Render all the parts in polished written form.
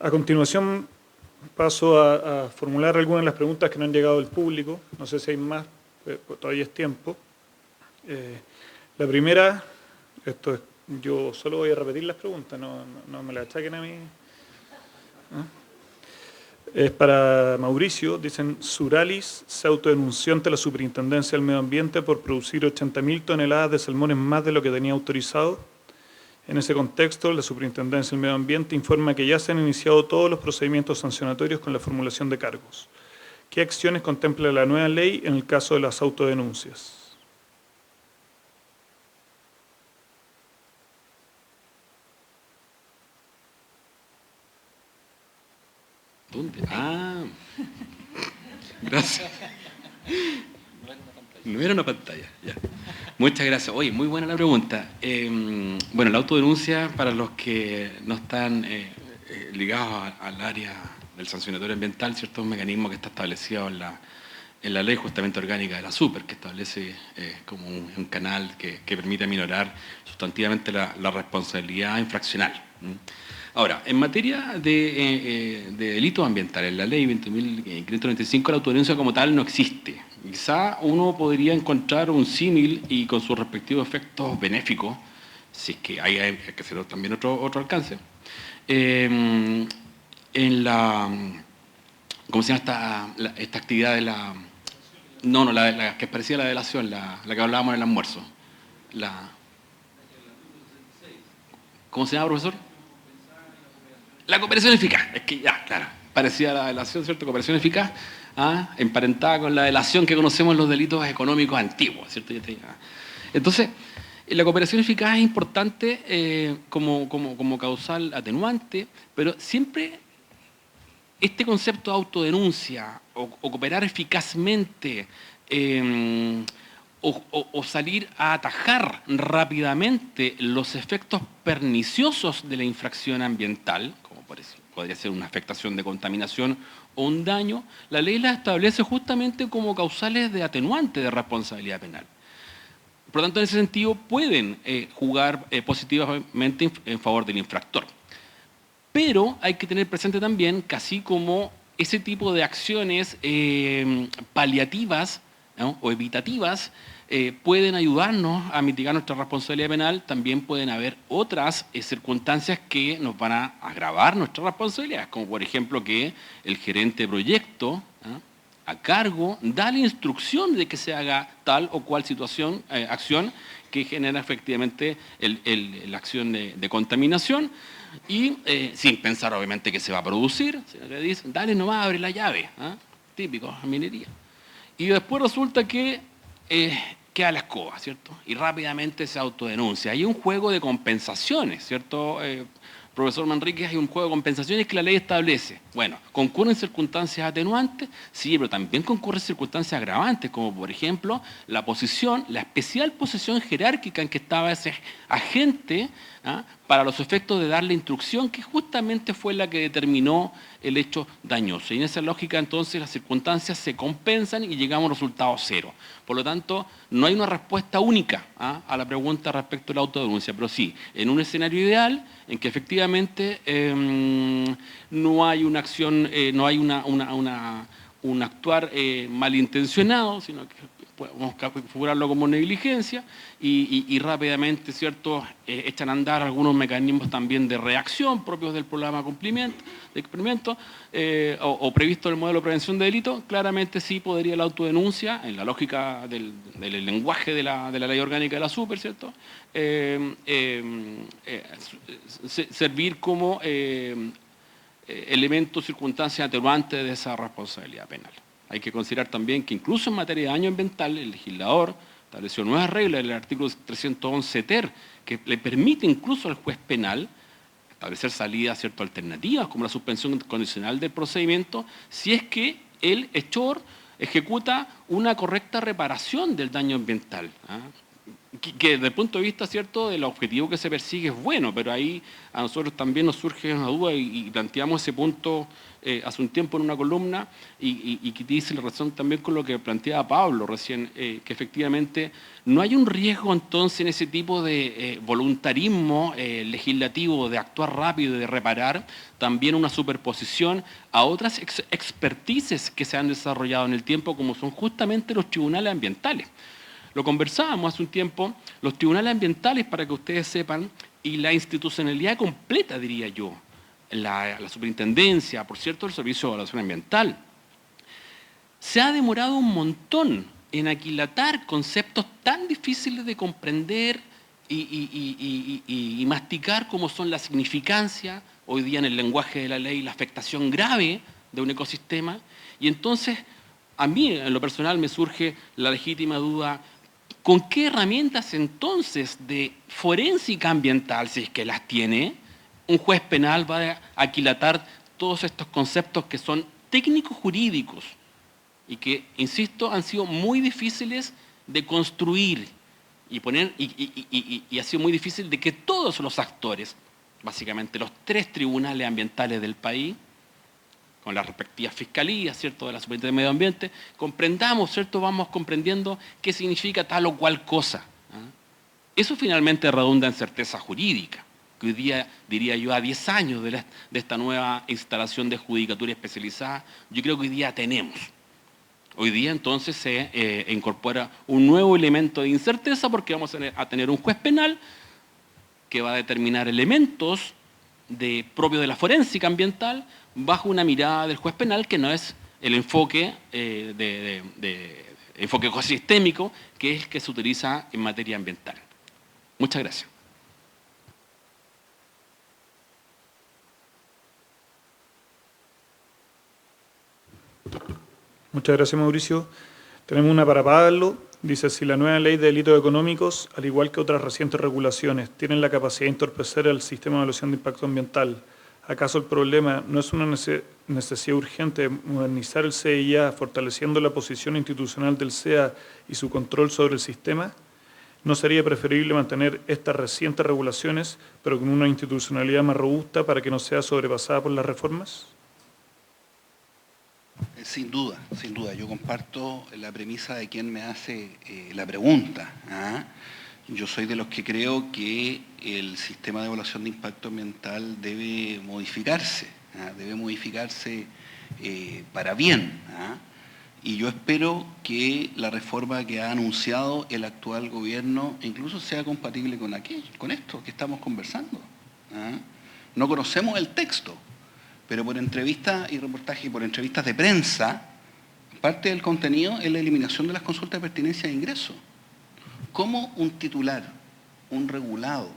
A continuación paso a formular algunas de las preguntas que no han llegado del público. No sé si hay más, todavía es tiempo. La primera, yo solo voy a repetir las preguntas, no me las achaquen a mí. Es para Mauricio. Dicen: Suralis se autodenunció ante la Superintendencia del Medio Ambiente por producir 80.000 toneladas de salmones más de lo que tenía autorizado. En ese contexto, la Superintendencia del Medio Ambiente informa que ya se han iniciado todos los procedimientos sancionatorios con la formulación de cargos. ¿Qué acciones contempla la nueva ley en el caso de las autodenuncias? ¿Dónde? Ah, gracias. No era una pantalla, ya. Muchas gracias. Oye, muy buena la pregunta. Bueno, la autodenuncia, para los que no están ligados al área del sancionatorio ambiental, ¿cierto? Es un mecanismo que está establecido en la ley justamente orgánica de la SUPER, que establece como un canal que permite aminorar sustantivamente la responsabilidad infraccional. Ahora, en materia de delitos ambientales, la ley 20.595, la autodenuncia como tal no existe. Quizá uno podría encontrar un símil y con sus respectivos efectos benéficos, si es que hay que hacer también otro alcance. En la, ¿cómo se llama esta actividad de la... No, la que parecía la delación, la que hablábamos en el almuerzo. ¿Cómo se llama, profesor? La cooperación eficaz. Es que ya, claro, parecía la delación, ¿cierto? Cooperación eficaz, emparentada con la delación que conocemos en los delitos económicos antiguos, ¿cierto? Entonces, la cooperación eficaz es importante como causal atenuante, pero siempre este concepto de autodenuncia o cooperar eficazmente o salir a atajar rápidamente los efectos perniciosos de la infracción ambiental, como podría ser una afectación de contaminación o un daño, la ley las establece justamente como causales de atenuante de responsabilidad penal. Por lo tanto, en ese sentido, pueden jugar positivamente en favor del infractor. Pero hay que tener presente también que así como ese tipo de acciones paliativas, ¿no?, o evitativas pueden ayudarnos a mitigar nuestra responsabilidad penal, también pueden haber otras circunstancias que nos van a agravar nuestra responsabilidad, como por ejemplo que el gerente de proyecto a cargo da la instrucción de que se haga tal o cual acción que genera efectivamente la acción de contaminación, y sin pensar obviamente que se va a producir, sino que dicen, dale nomás, abre la llave, típico, minería. Y después resulta que queda la escoba, ¿cierto? Y rápidamente se autodenuncia. Hay un juego de compensaciones, ¿cierto? Profesor Manríquez, hay un juego de compensaciones que la ley establece. Bueno, ¿concurren circunstancias atenuantes? Sí, pero también concurren circunstancias agravantes, como por ejemplo la especial posición jerárquica en que estaba ese agente para los efectos de dar la instrucción, que justamente fue la que determinó el hecho dañoso. Y en esa lógica, entonces, las circunstancias se compensan y llegamos a un resultado cero. Por lo tanto, no hay una respuesta única a la pregunta respecto a la autodenuncia, pero sí, en un escenario ideal en que efectivamente no hay una acción, no hay un actuar malintencionado, sino que podemos configurarlo como negligencia y rápidamente, ¿cierto?, echan a andar algunos mecanismos también de reacción propios del programa de experimento o previsto en el modelo de prevención de delitos. Claramente sí podría la autodenuncia, en la lógica del lenguaje de la ley orgánica de la SUPER, ¿cierto?, servir como elemento, circunstancia atenuante de esa responsabilidad penal. Hay que considerar también que incluso en materia de daño ambiental el legislador estableció nuevas reglas en el artículo 311 ter, que le permite incluso al juez penal establecer salidas, ¿cierto?, alternativas, como la suspensión condicional del procedimiento, si es que el hechor ejecuta una correcta reparación del daño ambiental. que desde el punto de vista, ¿cierto?, del objetivo que se persigue es bueno, pero ahí a nosotros también nos surge una duda y planteamos ese punto hace un tiempo en una columna y que dice la razón también con lo que planteaba Pablo recién, que efectivamente no hay un riesgo entonces en ese tipo de voluntarismo legislativo de actuar rápido y de reparar, también una superposición a otras expertices que se han desarrollado en el tiempo, como son justamente los tribunales ambientales. Lo conversábamos hace un tiempo, los tribunales ambientales, para que ustedes sepan, y la institucionalidad completa, diría yo, la superintendencia, por cierto, el Servicio de Evaluación Ambiental, se ha demorado un montón en aquilatar conceptos tan difíciles de comprender y masticar como son la significancia, hoy día en el lenguaje de la ley, la afectación grave de un ecosistema. Y entonces, a mí en lo personal me surge la legítima duda, ¿con qué herramientas entonces de forénsica ambiental, si es que las tiene, un juez penal va a aquilatar todos estos conceptos que son técnicos jurídicos y que, insisto, han sido muy difíciles de construir y ha sido muy difícil de que todos los actores, básicamente los 3 tribunales ambientales del país, con las respectivas fiscalías, ¿cierto?, de la Superintendencia de Medio Ambiente, comprendamos, ¿cierto?, vamos comprendiendo qué significa tal o cual cosa. Eso finalmente redunda en certeza jurídica, que hoy día, diría yo, a 10 años de esta nueva instalación de judicatura especializada, yo creo que hoy día tenemos. Hoy día entonces se incorpora un nuevo elemento de incerteza porque vamos a tener un juez penal que va a determinar elementos propios de la forénsica ambiental bajo una mirada del juez penal que no es el enfoque enfoque ecosistémico que es el que se utiliza en materia ambiental. Muchas gracias. Muchas gracias, Mauricio. Tenemos una para Pablo. Dice, si la nueva ley de delitos económicos, al igual que otras recientes regulaciones, tienen la capacidad de entorpecer el sistema de evaluación de impacto ambiental, ¿acaso el problema no es una necesidad urgente de modernizar el CIA, fortaleciendo la posición institucional del CEA y su control sobre el sistema? ¿No sería preferible mantener estas recientes regulaciones, pero con una institucionalidad más robusta para que no sea sobrepasada por las reformas? Sin duda, sin duda. Yo comparto la premisa de quien me hace la pregunta. Yo soy de los que creo que el sistema de evaluación de impacto ambiental debe modificarse, para bien. Y yo espero que la reforma que ha anunciado el actual gobierno incluso sea compatible con esto que estamos conversando. No conocemos el texto, pero por entrevistas y reportajes y por entrevistas de prensa, parte del contenido es la eliminación de las consultas de pertinencia de ingreso. ¿Cómo un titular, un regulado,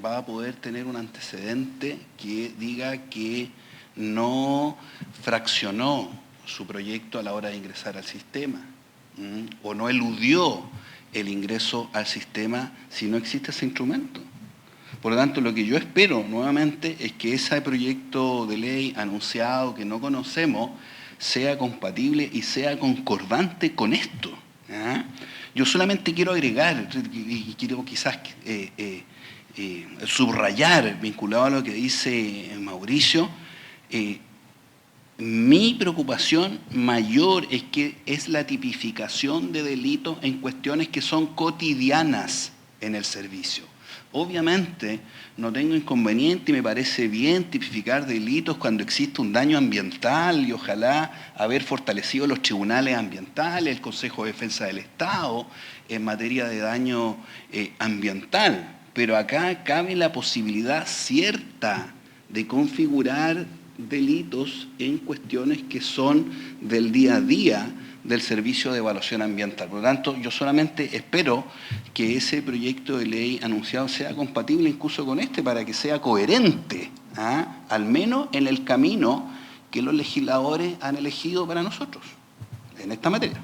va a poder tener un antecedente que diga que no fraccionó su proyecto a la hora de ingresar al sistema? ¿O no eludió el ingreso al sistema si no existe ese instrumento? Por lo tanto, lo que yo espero nuevamente es que ese proyecto de ley anunciado que no conocemos sea compatible y sea concordante con esto. Yo solamente quiero agregar, y quiero quizás subrayar, vinculado a lo que dice Mauricio, mi preocupación mayor es la tipificación de delitos en cuestiones que son cotidianas en el servicio. Obviamente no tengo inconveniente y me parece bien tipificar delitos cuando existe un daño ambiental y ojalá haber fortalecido los tribunales ambientales, el Consejo de Defensa del Estado en materia de daño ambiental. Pero acá cabe la posibilidad cierta de configurar delitos en cuestiones que son del día a día del servicio de evaluación ambiental. Por lo tanto, yo solamente espero que ese proyecto de ley anunciado sea compatible incluso con este para que sea coherente, al menos en el camino que los legisladores han elegido para nosotros en esta materia.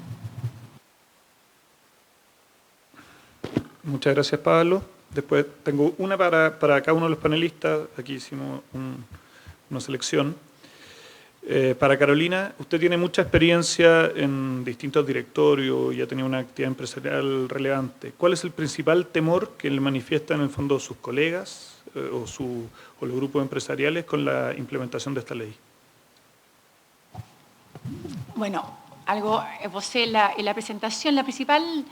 Muchas gracias, Pablo. Después tengo una para cada uno de los panelistas. Aquí hicimos una selección. Para Carolina, usted tiene mucha experiencia en distintos directorios y ha tenido una actividad empresarial relevante. ¿Cuál es el principal temor que le manifiestan en el fondo sus colegas o los grupos empresariales con la implementación de esta ley? Bueno, algo esbocé en la presentación. La principal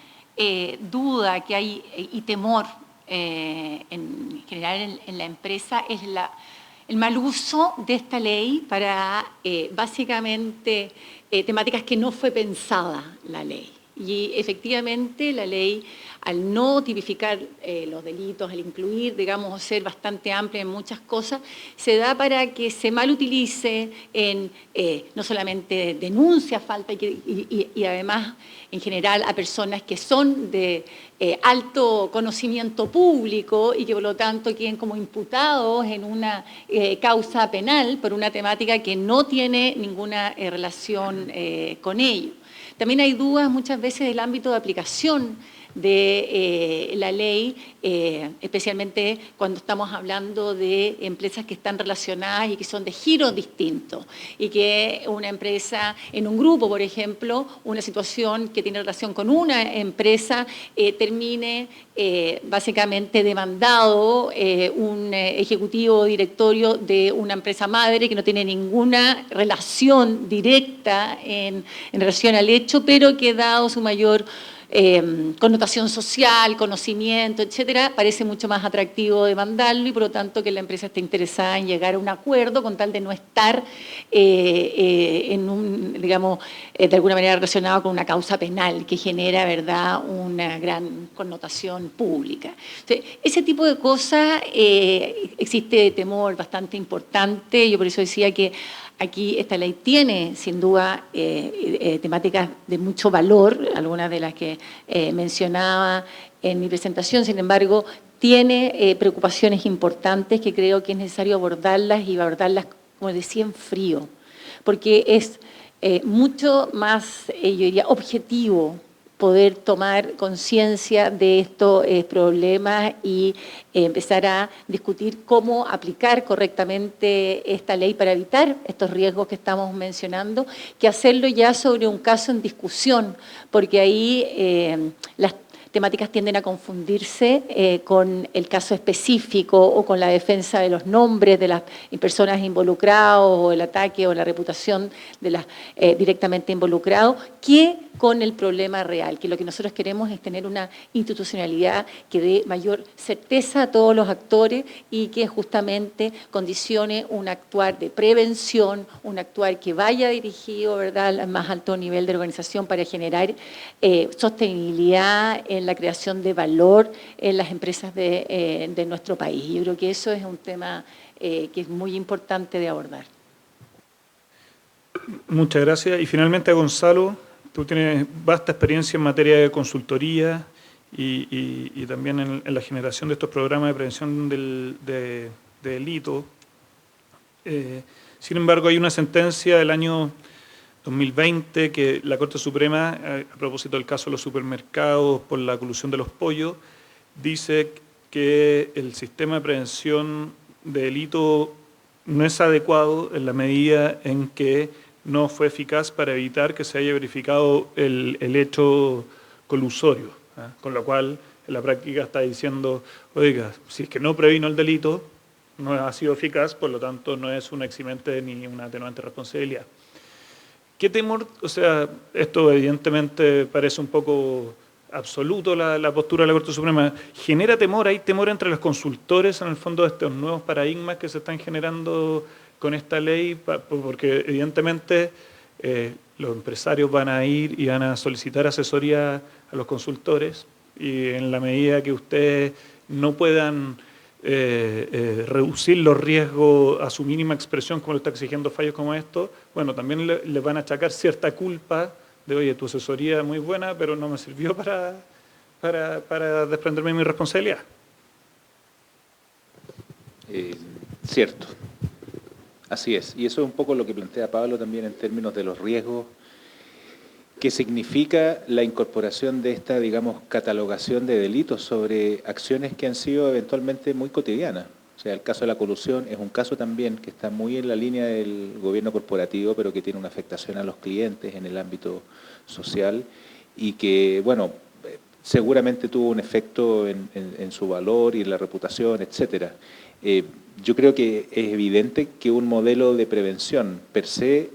duda que hay y temor en general en la empresa es el mal uso de esta ley para básicamente temáticas que no fue pensada la ley. Y efectivamente la ley, al no tipificar los delitos, al incluir, digamos, ser bastante amplia en muchas cosas, se da para que se mal utilice en no solamente denuncia falta y además en general a personas que son de alto conocimiento público y que por lo tanto queden como imputados en una causa penal por una temática que no tiene ninguna relación con ello. También hay dudas muchas veces del ámbito de aplicación de la ley, especialmente cuando estamos hablando de empresas que están relacionadas y que son de giros distintos, y que una empresa en un grupo, por ejemplo, una situación que tiene relación con una empresa, termine básicamente demandado un ejecutivo o directorio de una empresa madre que no tiene ninguna relación directa en relación al hecho, pero que dado su mayor connotación social, conocimiento, etcétera, parece mucho más atractivo demandarlo y por lo tanto que la empresa esté interesada en llegar a un acuerdo con tal de no estar en un, digamos, de alguna manera relacionado con una causa penal que genera, ¿verdad?, una gran connotación pública. Entonces, ese tipo de cosas existe temor bastante importante. Yo por eso decía que aquí esta ley tiene, sin duda, temáticas de mucho valor, algunas de las que mencionaba en mi presentación. Sin embargo, tiene preocupaciones importantes que creo que es necesario abordarlas y abordarlas, como decía, en frío, porque es mucho más, yo diría, objetivo poder tomar conciencia de estos problemas y empezar a discutir cómo aplicar correctamente esta ley para evitar estos riesgos que estamos mencionando, que hacerlo ya sobre un caso en discusión, porque ahí las temáticas tienden a confundirse con el caso específico o con la defensa de los nombres de las personas involucradas o el ataque o la reputación de las directamente involucrados, que con el problema real, que lo que nosotros queremos es tener una institucionalidad que dé mayor certeza a todos los actores y que justamente condicione un actuar de prevención, un actuar que vaya dirigido, ¿verdad?, al más alto nivel de organización para generar sostenibilidad en la creación de valor en las empresas de nuestro país. Yo creo que eso es un tema que es muy importante de abordar. Muchas gracias. Y finalmente a Gonzalo. Tú tienes vasta experiencia en materia de consultoría y también en la generación de estos programas de prevención de delito. Sin embargo, hay una sentencia del año 2020 que la Corte Suprema, a propósito del caso de los supermercados por la colusión de los pollos, dice que el sistema de prevención de delito no es adecuado en la medida en que no fue eficaz para evitar que se haya verificado el hecho colusorio, ¿eh? Con lo cual en la práctica está diciendo, oiga, si es que no previno el delito, no ha sido eficaz, por lo tanto no es un eximente ni una atenuante responsabilidad. ¿Qué temor? O sea, esto evidentemente parece un poco absoluto la postura de la Corte Suprema. ¿Genera temor? ¿Hay temor entre los consultores en el fondo de estos nuevos paradigmas que se están generando con esta ley? Porque evidentemente los empresarios van a ir y van a solicitar asesoría a los consultores y en la medida que ustedes no puedan reducir los riesgos a su mínima expresión, como lo está exigiendo fallos como estos, bueno, también le van a achacar cierta culpa de, oye, tu asesoría es muy buena, pero no me sirvió para desprenderme de mi responsabilidad. Cierto. Así es. Y eso es un poco lo que plantea Pablo también en términos de los riesgos que significa la incorporación de esta, digamos, catalogación de delitos sobre acciones que han sido eventualmente muy cotidianas. O sea, el caso de la colusión es un caso también que está muy en la línea del gobierno corporativo, pero que tiene una afectación a los clientes en el ámbito social y que, bueno, seguramente tuvo un efecto en su valor y en la reputación, etcétera. Yo creo que es evidente que un modelo de prevención per se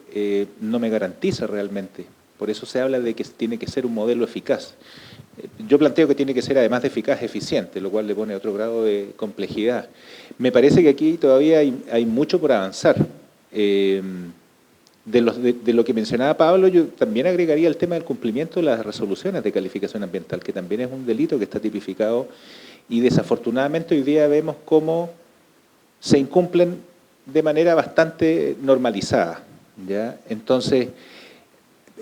no me garantiza realmente. Por eso se habla de que tiene que ser un modelo eficaz. Yo planteo que tiene que ser, además de eficaz, eficiente, lo cual le pone otro grado de complejidad. Me parece que aquí todavía hay mucho por avanzar. De lo que mencionaba Pablo, yo también agregaría el tema del cumplimiento de las resoluciones de calificación ambiental, que también es un delito que está tipificado y desafortunadamente hoy día vemos cómo se incumplen de manera bastante normalizada, ¿ya? Entonces,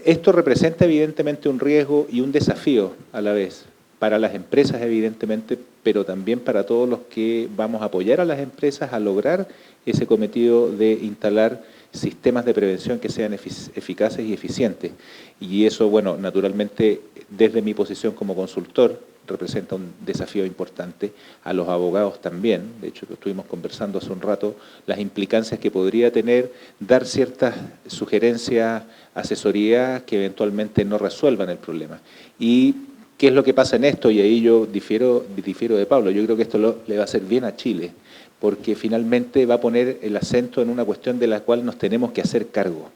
esto representa evidentemente un riesgo y un desafío a la vez para las empresas evidentemente, pero también para todos los que vamos a apoyar a las empresas a lograr ese cometido de instalar sistemas de prevención que sean eficaces y eficientes. Y eso, bueno, naturalmente, desde mi posición como consultor, representa un desafío importante, a los abogados también. De hecho, estuvimos conversando hace un rato las implicancias que podría tener dar ciertas sugerencias, asesorías que eventualmente no resuelvan el problema. Y ¿qué es lo que pasa en esto? Y ahí yo difiero de Pablo. Yo creo que esto le va a hacer bien a Chile, porque finalmente va a poner el acento en una cuestión de la cual nos tenemos que hacer cargo.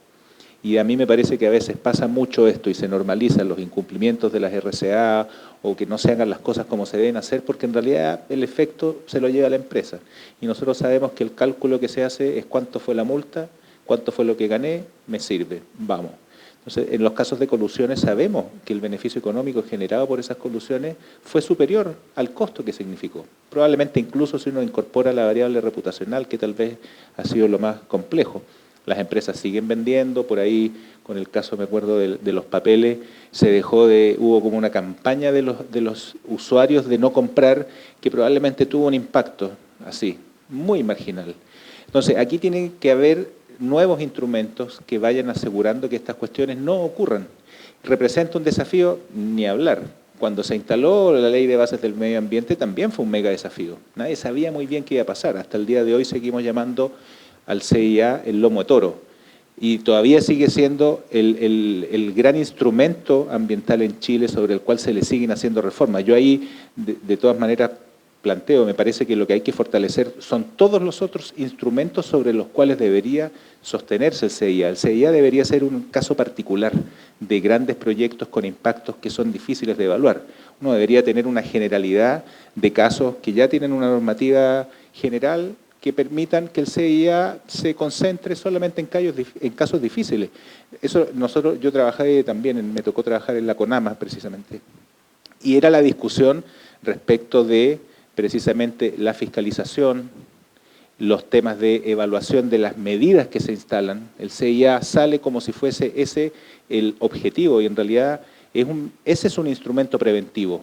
Y a mí me parece que a veces pasa mucho esto y se normalizan los incumplimientos de las RCA o que no se hagan las cosas como se deben hacer, porque en realidad el efecto se lo lleva a la empresa. Y nosotros sabemos que el cálculo que se hace es cuánto fue la multa, cuánto fue lo que gané, me sirve, vamos. Entonces, en los casos de colusiones sabemos que el beneficio económico generado por esas colusiones fue superior al costo que significó. Probablemente incluso si uno incorpora la variable reputacional, que tal vez ha sido lo más complejo. Las empresas siguen vendiendo, por ahí, con el caso, me acuerdo, de los papeles, hubo como una campaña de los usuarios de no comprar, que probablemente tuvo un impacto así, muy marginal. Entonces, aquí tienen que haber nuevos instrumentos que vayan asegurando que estas cuestiones no ocurran. ¿Representa un desafío? Ni hablar. Cuando se instaló la Ley de Bases del Medio Ambiente también fue un mega desafío. Nadie sabía muy bien qué iba a pasar. Hasta el día de hoy seguimos llamando al CIA el lomo de toro. Y todavía sigue siendo el gran instrumento ambiental en Chile sobre el cual se le siguen haciendo reformas. Yo ahí, de todas maneras, planteo, me parece que lo que hay que fortalecer son todos los otros instrumentos sobre los cuales debería sostenerse el CIA. El CIA debería ser un caso particular de grandes proyectos con impactos que son difíciles de evaluar. Uno debería tener una generalidad de casos que ya tienen una normativa general que permitan que el CIA se concentre solamente en casos difíciles. Eso yo trabajé también, me tocó trabajar en la CONAMA precisamente, y era la discusión respecto de precisamente la fiscalización, los temas de evaluación de las medidas que se instalan. El CIA sale como si fuese ese el objetivo y en realidad ese es un instrumento preventivo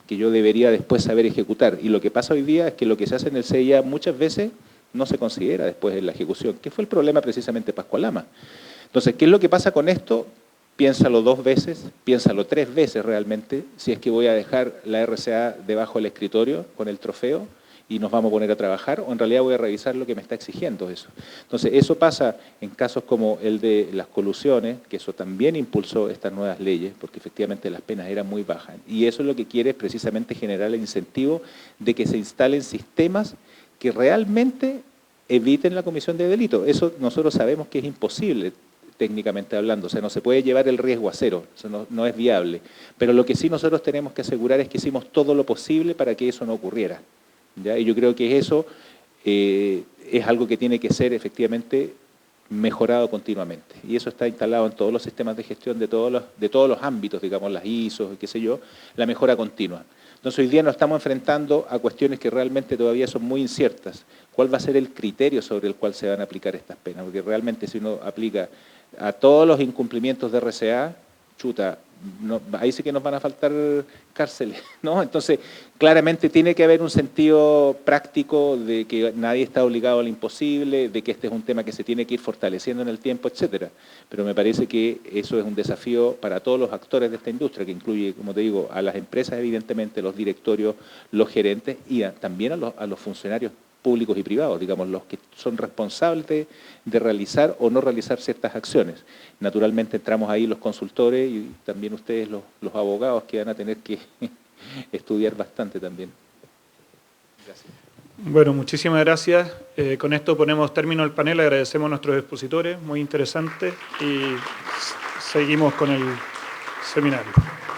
que yo debería después saber ejecutar. Y lo que pasa hoy día es que lo que se hace en el CIA muchas veces no se considera después en la ejecución, que fue el problema precisamente de Pascualama. Entonces, ¿qué es lo que pasa con esto? Piénsalo 2 veces, piénsalo 3 veces realmente, si es que voy a dejar la RCA debajo del escritorio con el trofeo y nos vamos a poner a trabajar, o en realidad voy a revisar lo que me está exigiendo eso. Entonces, eso pasa en casos como el de las colusiones, que eso también impulsó estas nuevas leyes, porque efectivamente las penas eran muy bajas. Y eso es lo que quiere es precisamente generar el incentivo de que se instalen sistemas que realmente eviten la comisión de delito. Eso nosotros sabemos que es imposible, técnicamente hablando, o sea, no se puede llevar el riesgo a cero, eso no es viable. Pero lo que sí nosotros tenemos que asegurar es que hicimos todo lo posible para que eso no ocurriera, ¿ya? Y yo creo que eso es algo que tiene que ser efectivamente mejorado continuamente. Y eso está instalado en todos los sistemas de gestión de todos los ámbitos, digamos, las ISO, qué sé yo, la mejora continua. Entonces hoy día nos estamos enfrentando a cuestiones que realmente todavía son muy inciertas. ¿Cuál va a ser el criterio sobre el cual se van a aplicar estas penas? Porque realmente si uno aplica a todos los incumplimientos de RCA, chuta, ahí sí que nos van a faltar cárceles, ¿no? Entonces, claramente tiene que haber un sentido práctico de que nadie está obligado a lo imposible, de que este es un tema que se tiene que ir fortaleciendo en el tiempo, etcétera. Pero me parece que eso es un desafío para todos los actores de esta industria, que incluye, como te digo, a las empresas, evidentemente, los directorios, los gerentes y también a los funcionarios públicos y privados, digamos, los que son responsables de realizar o no realizar ciertas acciones. Naturalmente entramos ahí los consultores y también ustedes los abogados que van a tener que estudiar bastante también. Gracias. Bueno, muchísimas gracias. Con esto ponemos término al panel, agradecemos a nuestros expositores, muy interesante, y seguimos con el seminario.